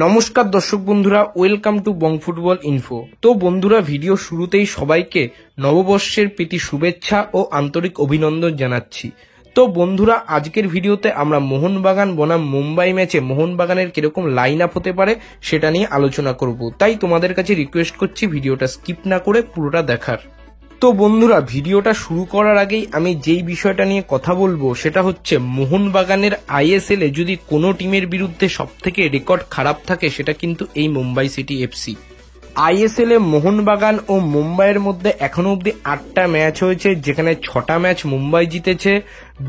নমস্কার দর্শক বন্ধুরা, welcome to Bong football info. তো বন্ধুরা, ভিডিও শুরুতেই সবাইকে নববর্ষের প্রীতি শুভেচ্ছা ও আন্তরিক অভিনন্দন জানাচ্ছি। তো বন্ধুরা, আজকের ভিডিওতে আমরা মোহনবাগান বনাম মুম্বাই ম্যাচে মোহনবাগানের কিরকম লাইন আপ হতে পারে সেটা নিয়ে আলোচনা করব। তাই তোমাদের কাছে রিকোয়েস্ট করছি ভিডিওটা স্কিপ না করে পুরোটা দেখার। তো বন্ধুরা, ভিডিওটা শুরু করার আগেই আমি যেই বিষয়টা নিয়ে কথা বলবো সেটা হচ্ছে মোহনবাগানের আইএসএল এ যদি কোনো টিমের বিরুদ্ধে সবথেকে রেকর্ড খারাপ থাকে সেটা কিন্তু এই মুম্বাই সিটি এফসি। আইএসএল এ মোহনবাগান ও মুম্বাইয়ের মধ্যে এখনো অবধি 8টা ম্যাচ হয়েছে, যেখানে 6টা ম্যাচ মুম্বাই জিতেছে,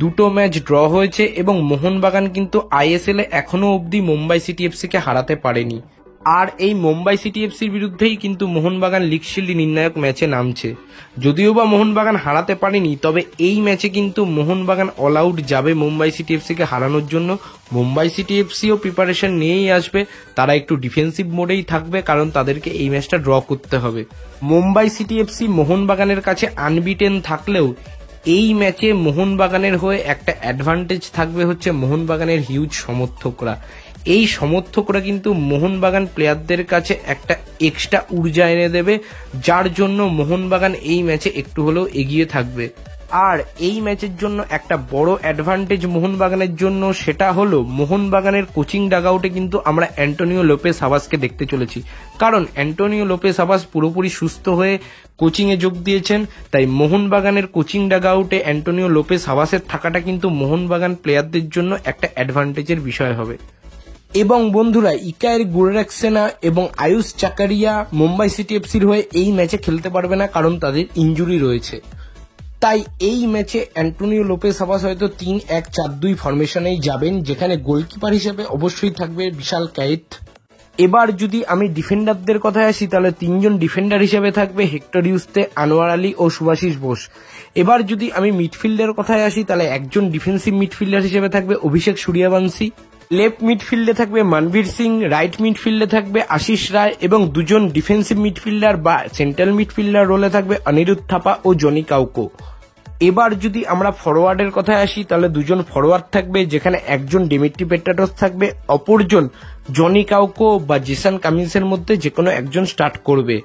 2টো ম্যাচ ড্র হয়েছে এবং মোহনবাগান কিন্তু আইএসএল এ এখনো অবধি মুম্বাই সিটি এফসি কে হারাতে পারেনি। আর এই মুম্বাই সিটি এফসির বিরুদ্ধেই কিন্তু মোহনবাগান লিগ শিল্ড নির্ণায়ক ম্যাচে নামছে। যদিও বা মোহনবাগান হারাতে পারেনি, তবে এই ম্যাচে কিন্তু মোহনবাগান অল আউট যাবে মুম্বাই সিটি এফসিকে হারানোর জন্য। মুম্বাই সিটি এফসিও প্রিপারেশন নিয়েই আসবে, তারা একটু ডিফেন্সিভ মোডেই থাকবে, কারণ তাদেরকে এই ম্যাচটা ড্র করতে হবে। মুম্বাই সিটি এফসি মোহনবাগানের কাছে আনবিটেন থাকলেও এই ম্যাচে মোহনবাগানের হয়ে একটা অ্যাডভান্টেজ থাকবে, হচ্ছে মোহনবাগানের হিউজ সমর্থকরা। এই সমর্থকরা কিন্তু মোহনবাগান প্লেয়ারদের কাছে একটা এক্সট্রা ঊর্জা এনে দেবে, যার জন্য মোহনবাগান এই ম্যাচে একটু হলেও এগিয়ে থাকবে। আর এই ম্যাচের জন্য একটা বড় অ্যাডভান্টেজ মোহনবাগানের জন্য, সেটা হলো মোহনবাগানের কোচিং ডাগআউটে কিন্তু আমরা অ্যান্টোনিও লোপেস হাবাসকে দেখতে চলেছি। কারণ অ্যান্টোনিও লোপেস হাবাস পুরোপুরি সুস্থ হয়ে কোচিংয়ে যোগ দিয়েছেন, তাই মোহনবাগানের কোচিং ডাগআউটে অ্যান্টোনিও লোপেস হাবাসের থাকাটা কিন্তু মোহনবাগান প্লেয়ারদের জন্য একটা অ্যাডভান্টেজের বিষয় হবে। এবং বন্ধুরা, ইকায়ের গুরেরাক্সেনা এবং আয়ুষ চাকারিয়া মুম্বাই সিটি এফসির হয়ে এই ম্যাচে খেলতে পারবে না, কারণ তাদের ইনজুরি রয়েছে। তাই এই ম্যাচে অ্যান্টোনিও লোপেস হাবাস হয়তো 3-1-4-2 ফরমেশনেই যাবেন, যেখানে গোলকিপার হিসেবে অবশ্যই থাকবে বিশাল কায়েত। এবার যদি আমি ডিফেন্ডারদের কথায় আসি, তাহলে 3জন ডিফেন্ডার হিসেবে থাকবে হেক্টর ইউস্তে, আনোয়ার আলী ও শুভাশিস বোস। এবার যদি আমি মিডফিল্ডের কথায় আসি, তাহলে একজন ডিফেন্সিভ মিডফিল্ডার হিসেবে থাকবে অভিষেক সূর্যবংশী, লেফট মিডফিল্ডে থাকবে মনবীর সিং, রাইট মিডফিল্ডে থাকবে আশিস রায় এবং দুজন ডিফেন্সিভ মিডফিল্ডার বা সেন্ট্রাল মিডফিল্ডার রোলে থাকবে অনিরুদ্ধ থাপা ও জনি কাউকো। এবার যদি আমরা ফরওয়ার্ডের কথায় আসি, তাহলে দুজন ফরওয়ার্ড থাকবে, যেখানে একজন ডিমিট্রি পেট্রাটোস থাকবে, অপরজন জনি কাউকো বা জেসন কামিন্সের মধ্যে যে কোনো একজন স্টার্ট করবে।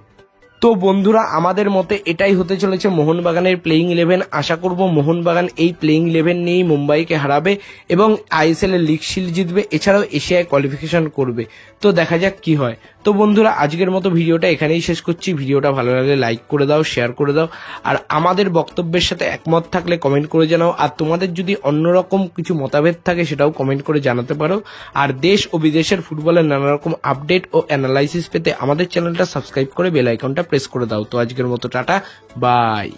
তো বন্ধুরা, আমাদের মতে এটাই হতে চলেছে মোহনবাগানের প্লেইং 11। আশা করব মোহনবাগান এই প্লেইং 11 নিয়েই মুম্বাইকে হারাবে এবং আইএসএল এর লিগ শিল্ড জিতবে, এছাড়াও এশিয়ায় কোয়ালিফিকেশন করবে। তো দেখা যাক কি হয়। তো বন্ধুরা, আজকের মতো ভিডিওটা এখানেই শেষ করছি। ভিডিওটা ভালো লাগলে লাইক করে দাও, শেয়ার করে দাও, আর আমাদের বক্তব্যের সাথে একমত থাকলে কমেন্ট করে জানাও। আর তোমাদের যদি অন্যরকম কিছু মতামত থাকে সেটাও কমেন্ট করে জানাতে পারো। আর দেশ ও বিদেশের ফুটবলের নানা রকম আপডেট ও অ্যানালাইসিস পেতে আমাদের চ্যানেলটা সাবস্ক্রাইব করে বেল আইকনটা প্রেস করে দাও। তো আজকের মতো টাটা, বাই।